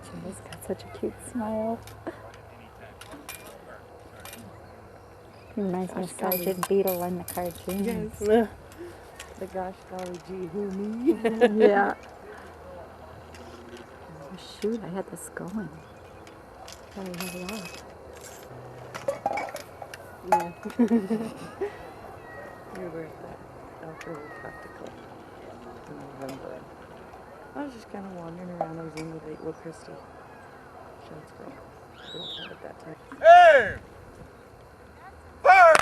Joe's got such a cute smile. He reminds me of Sergeant Beetle in the cartoons. Yes. The gosh golly gee who me. Yeah. Oh, shoot, I had this going. Thought I had it off. Yeah. We were at that outdoor practical in November. I was just kind of wandering around. I was in with Christy, Shotsboro. We don't have it that time. Aim! Fire!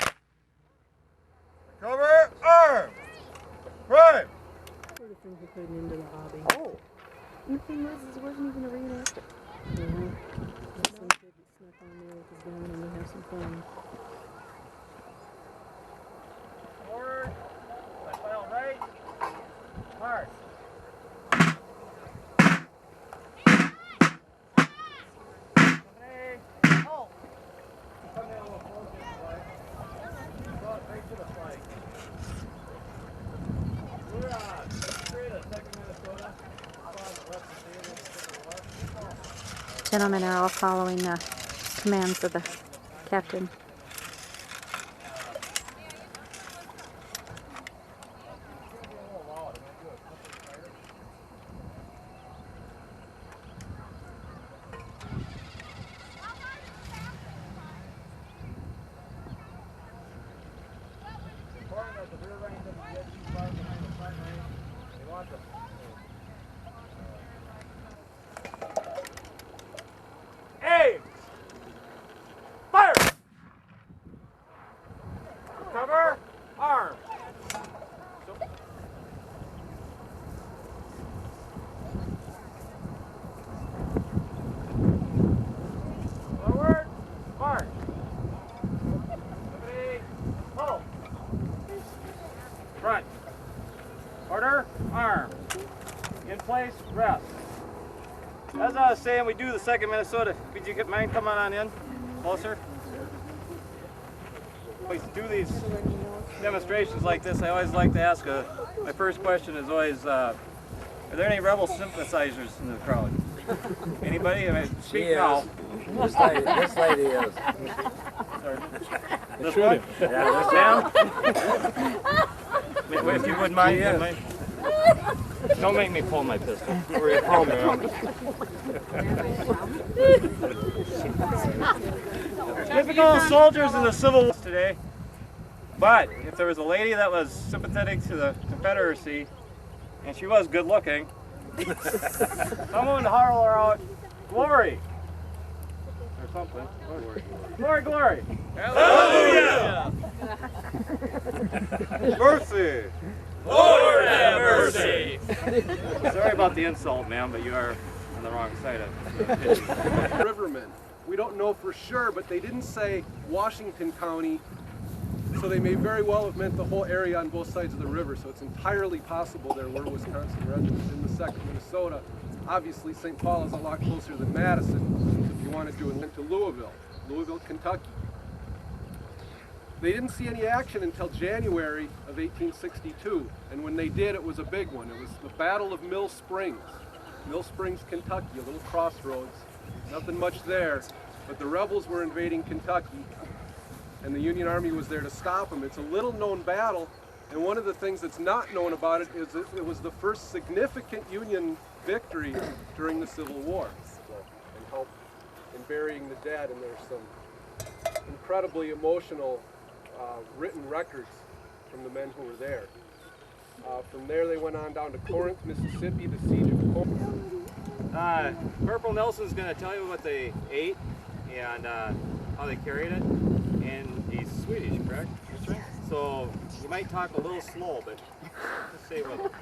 Cover! Arm! Right! Sort of things we're putting into the hobby. Oh! And the thing was, it wasn't even a reenactor. Mm-hmm. Some kid that snuck on there with his gun and we have some fun. Forward. File right. March. Gentlemen are all following the commands of the captain. Aim! Fire! Cover! Arm! Forward! March! Somebody! Hold! Front! Order! Arm! In place, rest. As I was saying, we do the 2nd Minnesota. Could you get mine coming on in? Closer? We do these demonstrations like this. I always like to ask my first question is always, are there any rebel sympathizers in the crowd? Anybody? I mean, speak now. This lady is. Sorry. This one? Yeah, Wait, if you wouldn't mind. Don't make me pull my pistol. Where are you from, man? Typical soldiers in the Civil War today. But if there was a lady that was sympathetic to the Confederacy, and she was good looking, someone would holler her out, "Glory!" or something. Glory, glory! Hallelujah! Mercy! Lord have mercy! Sorry about the insult, ma'am, but you are on the wrong side of it. Rivermen. We don't know for sure, but they didn't say Washington County, so they may very well have meant the whole area on both sides of the river, so it's entirely possible there were Wisconsin regiments in the 2nd Minnesota. Obviously, St. Paul is a lot closer than Madison, if you wanted to, and went to Louisville, Kentucky. They didn't see any action until January of 1862, and when they did, it was a big one. It was the Battle of Mill Springs, Kentucky, a little crossroads. Nothing much there, but the rebels were invading Kentucky, and the Union Army was there to stop them. It's a little known battle, and one of the things that's not known about it is that it was the first significant Union victory during the Civil War, and helped in burying the dead, and there's some incredibly emotional written records from the men who were there. From there they went on down to Corinth, Mississippi, the siege of Corinth. Corporal Nelson's going to tell you what they ate and how they carried it, and he's Swedish, correct? That's right. So you might talk a little slow, but just say what.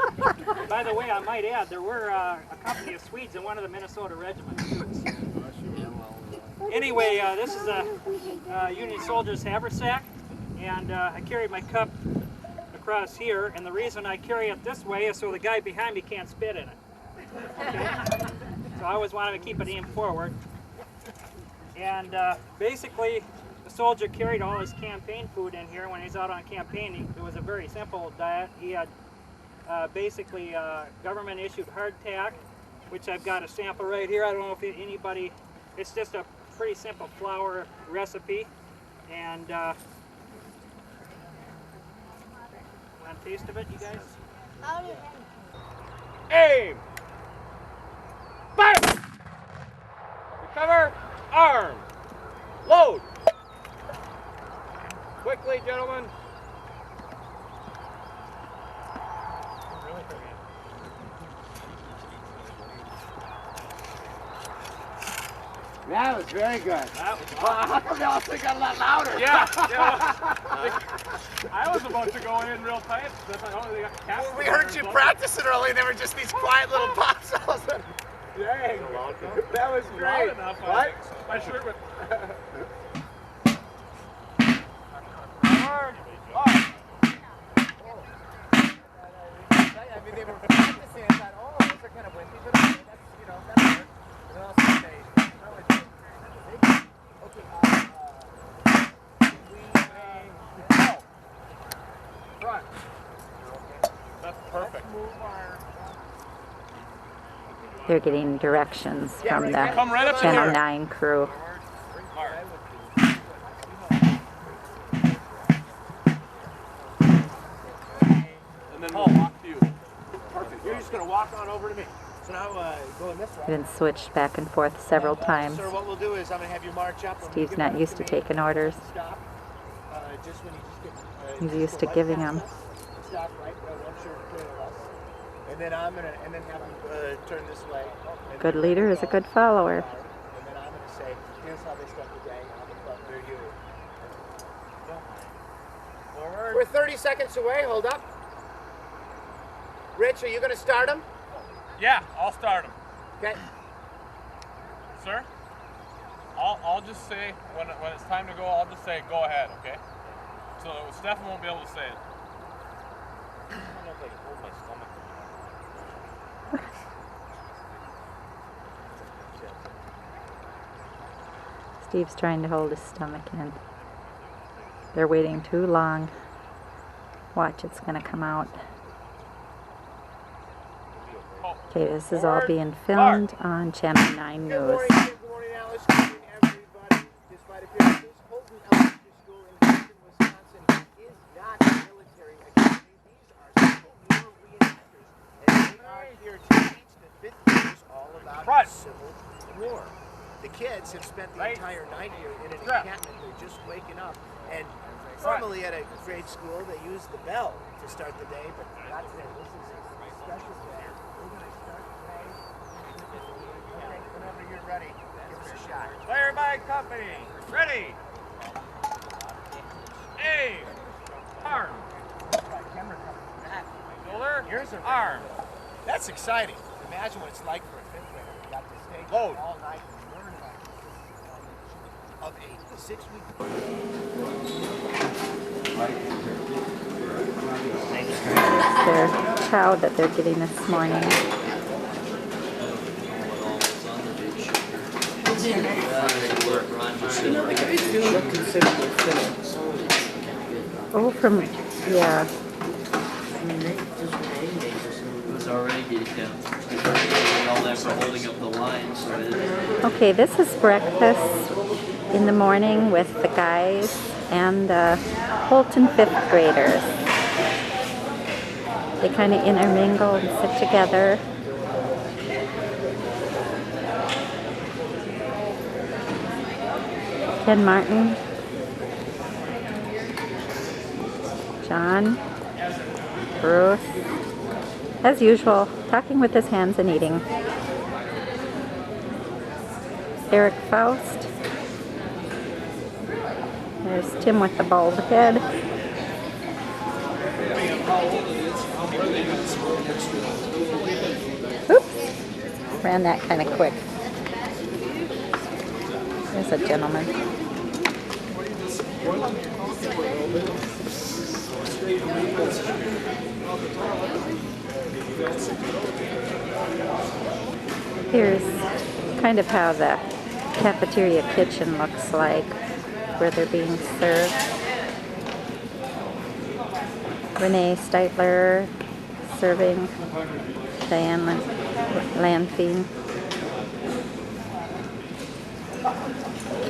By the way, I might add, there were a company of Swedes in one of the Minnesota regiments. Anyway, this is a Union soldier's haversack, and I carried my cup across here, and the reason I carry it this way is so the guy behind me can't spit in it. Okay? So I always wanted to keep it aimed forward. And basically, the soldier carried all his campaign food in here when he's out on campaign. It was a very simple diet. He had basically government issued hardtack which I've got a sample right here. I don't know if anybody, it's just a pretty simple flour recipe. And want a taste of it, you guys? Aim! Fire! Recover! Arm! Load! Quickly, gentlemen. That was very good. That was Well, how come they all think got a lot louder? Yeah, I was about to go in real tight. They We heard you practicing early, and they were just these quiet little pops. Dang, that was great. Enough, What? My shirt was... I mean, they were practicing. I thought, oh, those are kind of wimpy, but okay, that's, you know, that's good. And then also say, Front. That's perfect. They're getting directions from the Come right up in Channel here. 9 crew. And then we'll walk to you. perfect. You're just going to walk on over to me. So now, going this way. Been switched back and forth several times. Sir, what we'll do is I'm going to have you march up. Steve's not used to taking orders. Stop. Just when you just get... He's used to giving them. Stop right, once you're clear of us. And then I'm going to, and then have him turn this way. And Good then leader is a good follower. And then I'm going to say, here's how they start the day. I'm the club, they're you. Forward. We're 30 seconds away, hold up. Rich, are you going to start them? Yeah, I'll start them. Okay. Sir? I'll just say, when it's time to go, I'll just say, go ahead, okay? So Stephen won't be able to say it. I don't know if I can hold my stomach. Steve's trying to hold his stomach in. They're waiting too long. Watch, it's going to come out. Okay, this is all being filmed on Channel 9 Good News. morning, Alice. Good morning, everybody. Despite appearances, Houlton Elementary School in Houston, Wisconsin is not a military academy. These are Civil War reenactors, and they are here to teach the fifth graders all about the Civil War. The kids have spent the entire night here in an encampment. They're just waking up. And normally at a grade school, they use the bell to start the day, but not today. This is a special day. We're going to start today. Okay, whenever you're ready, give us a shot. Fire by company. Ready. Aim. Arm. Shoulder. Here's a arm. That's exciting. Imagine what it's like for a fifth grader. You got to stay Load. all night and learn about of a 6-week. Their cow that they're getting this morning. Oh, from, yeah. was already all that for holding up the line. So Okay, this is breakfast in the morning with the guys and the Houlton 5th graders. They kind of intermingle and sit together. Ken Martin, John, Bruce, as usual, talking with his hands and eating. Eric Faust. There's Tim with the bald head. Oops, ran that kind of quick. There's a gentleman. Here's kind of how the cafeteria kitchen looks like, where they're being served. Renee Steitler serving Diane land theme.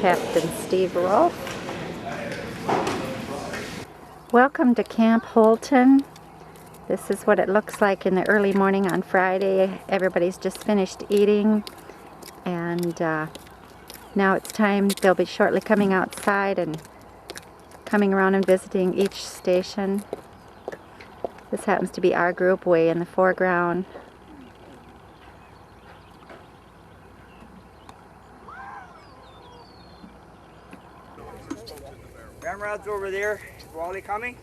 Captain Steve Rolfe. Welcome to Camp Houlton. This is what it looks like in the early morning on Friday. Everybody's just finished eating, and now it's time. They'll be shortly coming outside and coming around and visiting each station. This happens to be our group way in the foreground. Ramrod's over there. Wally coming.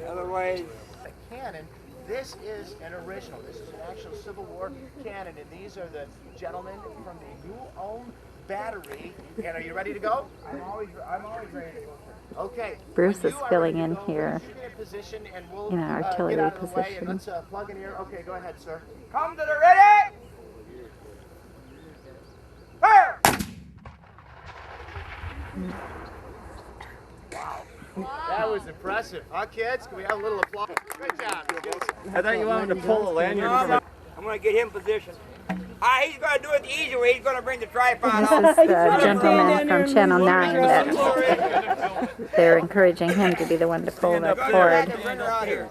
Otherwise, a cannon. This is an original. This is an actual Civil War cannon, and these are the gentlemen from the New Ulm Battery. And are you ready to go? I'm always ready to go. Okay. Bruce is filling in here we'll, in an artillery position. Let's plug in here. Okay, go ahead, sir. Come to the ready. Fire! Wow. That was impressive. Huh, kids? Can we have a little applause? Good job. I thought you wanted to pull the lanyard from it. I'm going to get him positioned. He's going to do it the easy way. He's going to bring the tripod This out. is the gentleman from Channel 9 that they're encouraging him to be the one to pull the cord. Bring her out here.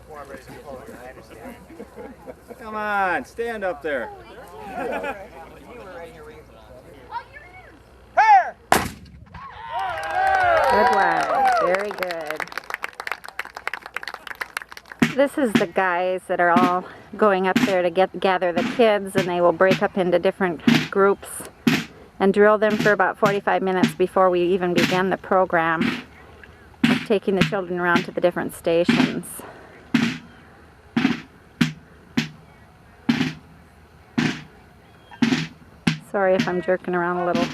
Come on, stand up there. Good one. Very good. This is the guys that are all going up there to gather the kids, and they will break up into different groups and drill them for about 45 minutes before we even begin the program of taking the children around to the different stations. Sorry if I'm jerking around a little.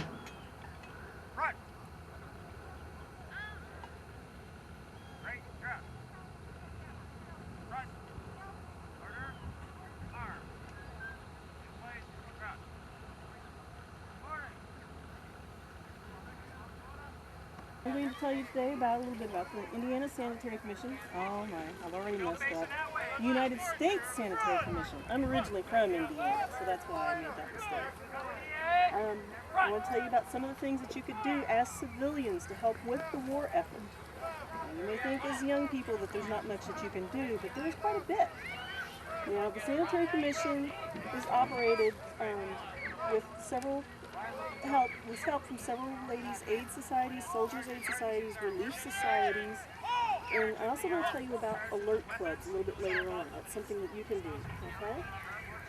I'm going to tell you today about a little bit about the Indiana Sanitary Commission. Oh my, I've already messed up. United States Sanitary Commission. I'm originally from Indiana, so that's why I made that mistake. I want to tell you about some of the things that you could do as civilians to help with the war effort. Now, you may think as young people that there's not much that you can do, but there's quite a bit. Now, the Sanitary Commission is operated with help from several ladies' aid societies, soldiers' aid societies, relief societies, and I also want to tell you about alert clubs a little bit later on. That's something that you can do, okay?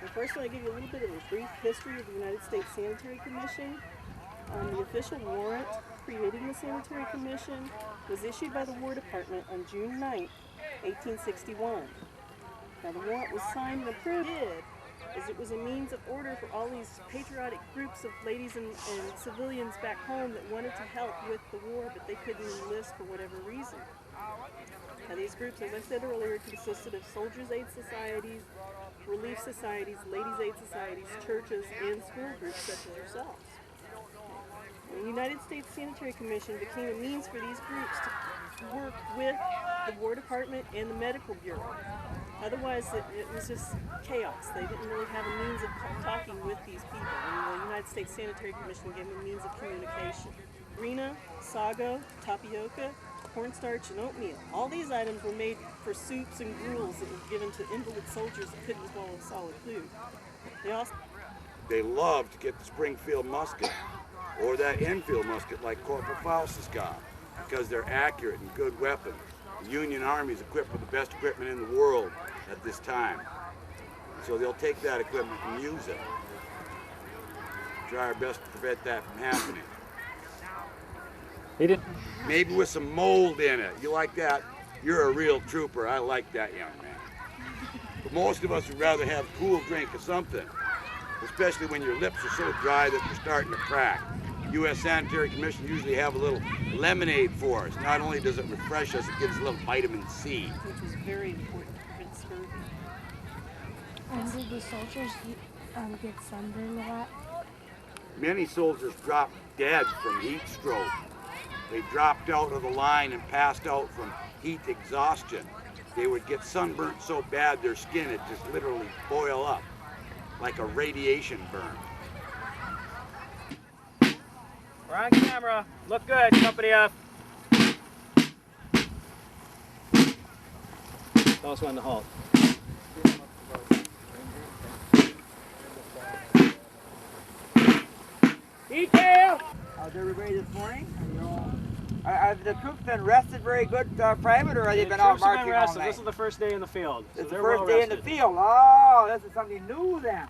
Well, first I want to give you a little bit of a brief history of the United States Sanitary Commission. The official warrant creating the Sanitary Commission was issued by the War Department on June 9, 1861. Now the warrant was signed and approved as it was a means of order for all these patriotic groups of ladies and civilians back home that wanted to help with the war, but they couldn't enlist for whatever reason. Now these groups, as I said earlier, consisted of soldiers' aid societies, relief societies, ladies' aid societies, churches, and school groups such as yourselves. The United States Sanitary Commission became a means for these groups to work with the War Department and the Medical Bureau. Otherwise, it was just chaos. They didn't really have a means of talking with these people. And the United States Sanitary Commission gave them a means of communication. Greener, sago, tapioca, cornstarch, and oatmeal. All these items were made for soups and gruels that were given to invalid soldiers that couldn't swallow solid food. They love to get the Springfield musket or that Enfield musket like Corporal Faust has got because they're accurate and good weapons. The Union Army is equipped with the best equipment in the world at this time. So they'll take that equipment and use it. Try our best to prevent that from happening. Maybe with some mold in it. You like that? You're a real trooper. I like that, young man. But most of us would rather have a cool drink or something, especially when your lips are so dry that they're starting to crack. U.S. Sanitary Commission usually have a little lemonade for us. Not only does it refresh us, it gives a little vitamin C. Which is very important to prevent scurvy. And did the soldiers get sunburned a lot? Many soldiers dropped dead from heat stroke. They dropped out of the line and passed out from heat exhaustion. They would get sunburnt so bad their skin would just literally boil up. like a radiation burn. We're on camera. Look good, company F. Tell us when to halt. Detail! How's everybody this morning? Have the troops been rested very good, Private, or have they been out Troops have marching been all rested. night? This is the first day in the field. So It's the they're first well day in the rested. field. Oh, this is something new then.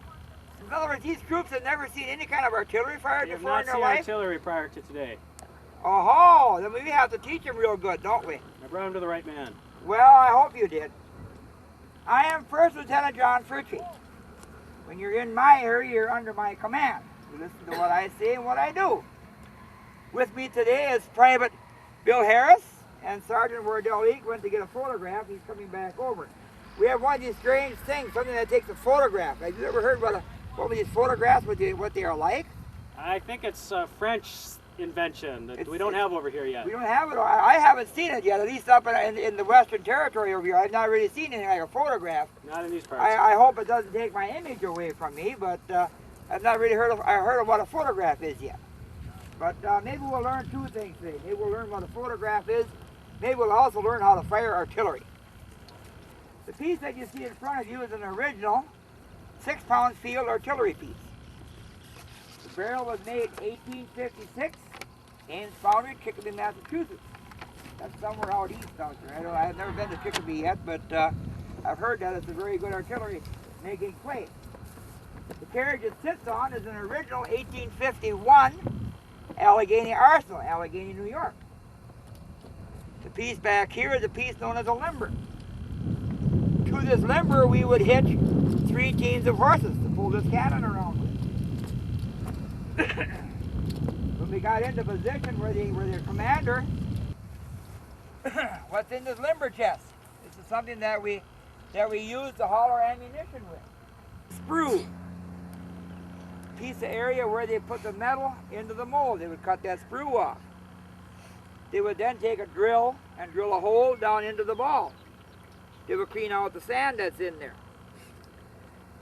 In other words, these troops have never seen any kind of artillery fire We have before not in their seen life? artillery prior to today. Oh, then we have to teach them real good, don't we? I brought him to the right man. Well, I hope you did. I am First Lieutenant John Fritchie. When you're in my area, you're under my command. You listen to what I say and what I do. With me today is Private Bill Harris and Sergeant Wardell Eek went to get a photograph. He's coming back over. We have one of these strange things, something that takes a photograph. Have you ever heard what these photographs, what they are like? I think it's a French invention that we don't have over here yet. We don't have it. I haven't seen it yet, at least up in the Western Territory over here. I've not really seen anything like a photograph. Not in these parts. I hope it doesn't take my image away from me, but I've not really heard of what a photograph is yet. But maybe we'll learn two things today. Maybe we'll learn what a photograph is. Maybe we'll also learn how to fire artillery. The piece that you see in front of you is an original 6-pound field artillery piece. The barrel was made 1856, Ames Foundry, Chicopee, Massachusetts. That's somewhere out east out there. I've never been to Chicopee yet, but I've heard that it's a very good artillery making place. The carriage it sits on is an original 1851 Allegheny Arsenal, Allegheny, New York. The piece back here is a piece known as a limber. To this limber we would hitch 3 teams of horses to pull this cannon around with. When we got into position where their commander, what's in this limber chest? This is something that we use to haul our ammunition with. Sprue. Piece of area where they put the metal into the mold. They would cut that sprue off. They would then take a drill and drill a hole down into the ball. They would clean out the sand that's in there.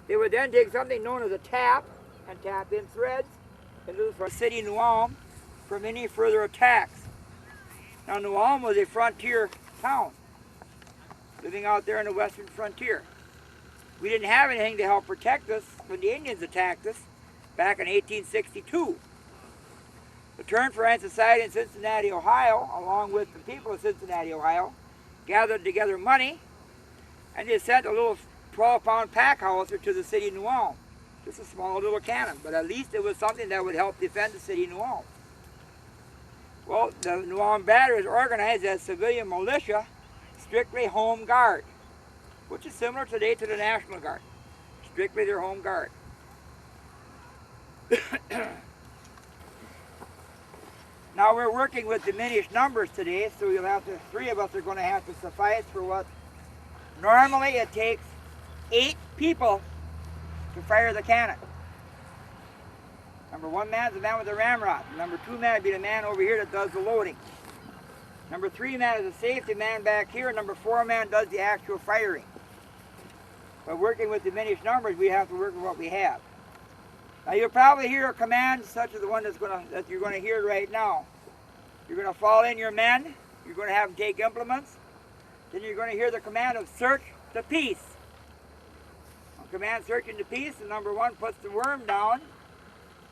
They would then take something known as a tap and tap in threads into the city New Ulm from any further attacks. Now New Ulm was a frontier town, living out there in the western frontier. We didn't have anything to help protect us when the Indians attacked us back in 1862. The Turn for End Society in Cincinnati, Ohio, along with the people of Cincinnati, Ohio, gathered together money and they sent a little 12-pound pack howitzer to the city of New Ulm. Just a small little cannon, but at least it was something that would help defend the city of New Ulm. Well, the New Ulm battery is organized as civilian militia, strictly home guard, which is similar today to the National Guard. Strictly their home guard. Now we're working with diminished numbers today, so you'll have to, 3 of us are going to have to suffice for what normally it takes 8 people to fire the cannon. Number 1 man is the man with the ramrod. Number 2 man would be the man over here that does the loading. Number 3 man is a safety man back here. Number 4 man does the actual firing. But working with diminished numbers, we have to work with what we have. Now you'll probably hear a command such as the one that you're going to hear right now. You're going to fall in your men. You're going to have them take implements. Then you're going to hear the command of search the piece. On command searching the piece, the number 1 puts the worm down.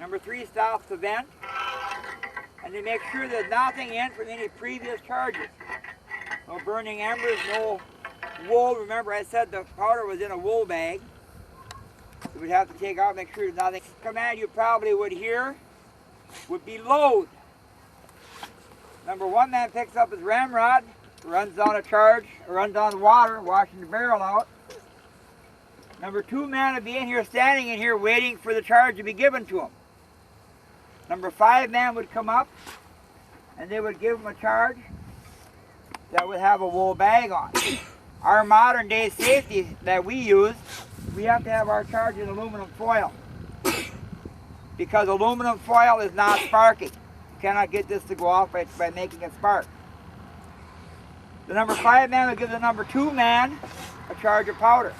Number 3 stops the vent. And they make sure there's nothing in from any previous charges. No burning embers, no wool. Remember I said the powder was in a wool bag. So we'd have to take out, make sure there's nothing. The command you probably would hear would be load. Number 1 man picks up his ramrod, runs down a charge, runs down the water, washing the barrel out. Number 2 man would be in here, standing in here, waiting for the charge to be given to him. Number 5 man would come up, and they would give him a charge that would have a wool bag on. Our modern day safety that we use, we have to have our charge in aluminum foil. Because aluminum foil is not sparking. You cannot get this to go off by making it spark. The number 5 man would give the number 2 man a charge of powder.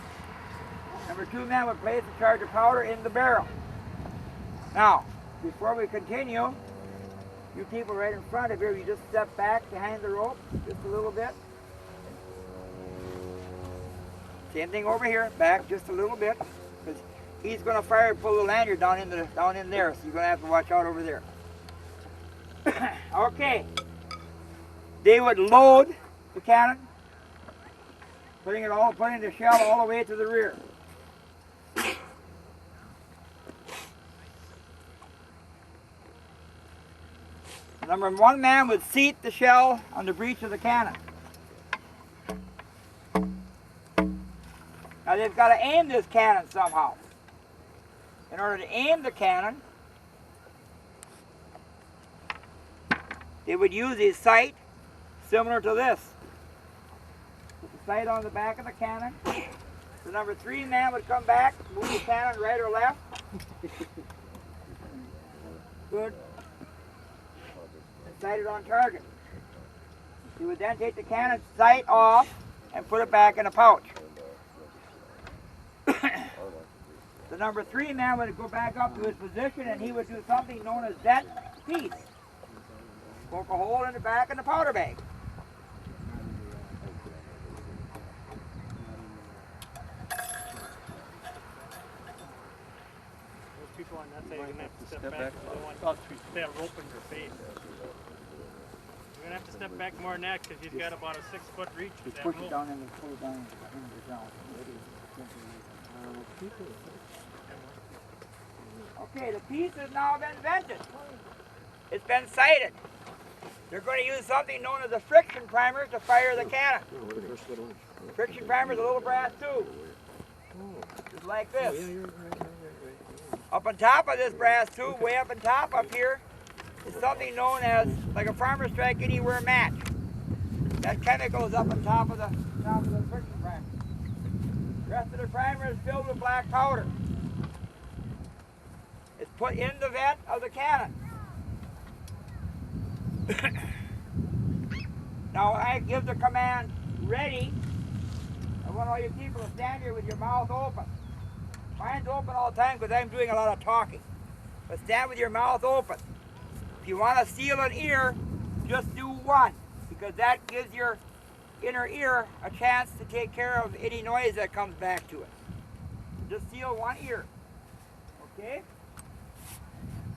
Number 2 man would place the charge of powder in the barrel. Now, before we continue, you people right in front of here, you just step back behind the rope just a little bit. Same thing over here, back just a little bit, because he's going to fire and pull the lanyard down in there, so you're going to have to watch out over there. Okay. They would load the cannon, putting the shell all the way to the rear. Number 1 man would seat the shell on the breech of the cannon. Now they've got to aim this cannon somehow. In order to aim the cannon, they would use a sight similar to this. Put the sight on the back of the cannon. The number 3 man would come back, move the cannon right or left. Good. And sight it on target. He would then take the cannon sight off and put it back in a pouch. The number 3 man would go back up to his position and he would do something known as that piece. Poke a hole in the back in the powder bag. Those people on that side are going to have to step back. They don't want that rope in your face. You're going to have to step back more than that because he's got about a 6-foot reach with that rope. Push it down and pull it down into the ground. Okay, the piece has now been vented. It's been sighted. They're going to use something known as a friction primer to fire the cannon. Friction primer is a little brass tube. Just like this. Up on top of this brass tube, way up on top up here, is something known as, like a farmer strike anywhere match. That chemical is up on top of the friction primer. The rest of the primer is filled with black powder. It's put in the vent of the cannon. Now when I give the command, ready, I want all you people to stand here with your mouth open. Mine's open all the time because I'm doing a lot of talking. But stand with your mouth open. If you want to seal an ear, just do one, because that gives your inner ear a chance to take care of any noise that comes back to it. Just seal one ear. Okay?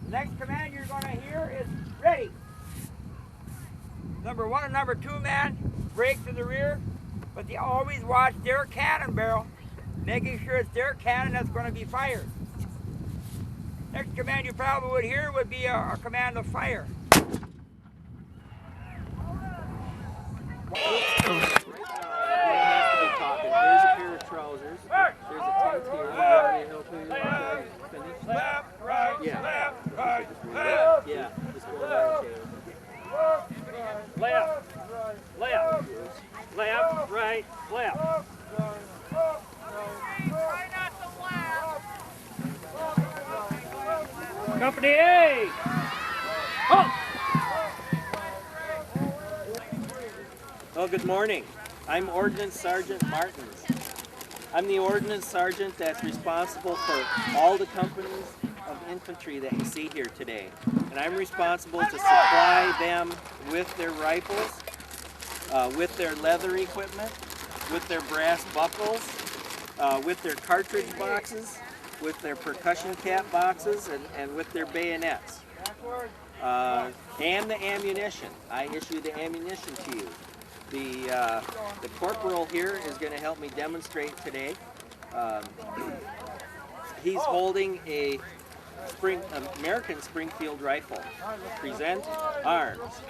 The next command you're going to hear is ready. Number 1 and number 2 man break to the rear, but they always watch their cannon barrel, making sure it's their cannon that's going to be fired. Next command you probably would hear would be a command of fire. There's a pair of trousers. There's a tent here. Left, right, Yeah. left, right, left. Yeah, just go around. Left, left, left, right, left. Company A! Halt! Well, good morning. I'm Ordnance Sergeant Martins. I'm the Ordnance Sergeant that's responsible for all the companies of infantry that you see here today. And I'm responsible to supply them with their rifles, with their leather equipment, with their brass buckles, with their cartridge boxes, with their percussion cap boxes, and with their bayonets. And the ammunition. I issue the ammunition to you. The corporal here is going to help me demonstrate today. He's holding a American Springfield rifle. Present arms.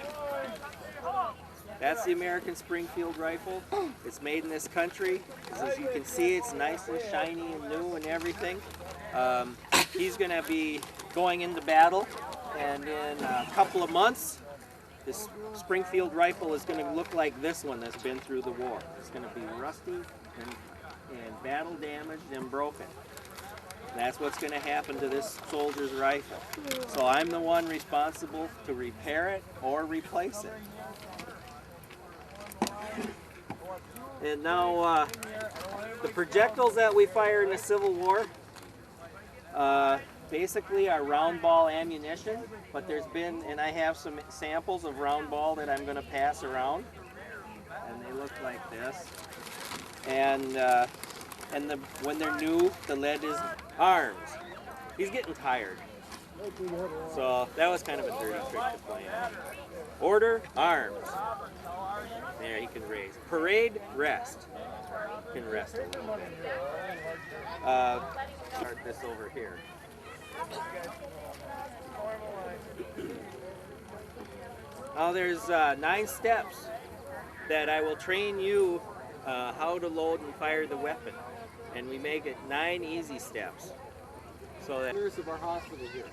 That's the American Springfield rifle. It's made in this country. As you can see, it's nice and shiny and new and everything. He's going to be going into battle, and in a couple of months, this Springfield rifle is going to look like this one that's been through the war. It's going to be rusty and battle damaged and broken. That's what's going to happen to this soldier's rifle. So I'm the one responsible to repair it or replace it. And now The projectiles that we fire in the Civil War basically are round ball ammunition, but there's been, and I have some samples of round ball that I'm going to pass around, and they look like this. And when they're new, the lead is arms. He's getting tired. So that was kind of a dirty trick to play. Order, arms. There, he can raise. Parade, rest. He can rest a little bit. Start this over here. Now there's 9 steps that I will train you how to load and fire the weapon. And we make it 9 easy steps. So that nurse of our hospital here.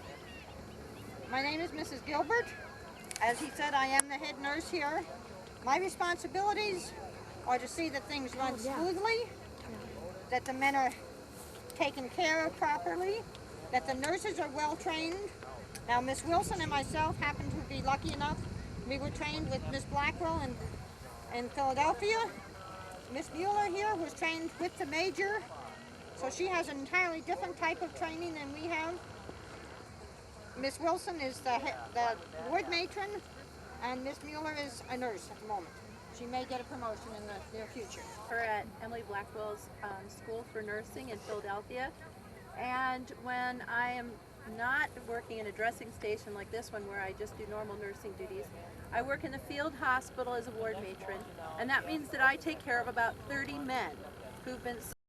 My name is Mrs. Gilbert. As he said, I am the head nurse here. My responsibilities are to see that things run smoothly, that the men are taken care of properly, that the nurses are well trained. Now, Miss Wilson and myself happen to be lucky enough. We were trained with Miss Blackwell in Philadelphia. Miss Mueller here was trained with the major, so she has an entirely different type of training than we have. Miss Wilson is the ward matron, and Miss Mueller is a nurse at the moment. She may get a promotion in the near future. We're at Emily Blackwell's School for Nursing in Philadelphia, and when I am not working in a dressing station like this one where I just do normal nursing duties, I work in the field hospital as a ward matron, and that means that I take care of about 30 men who've been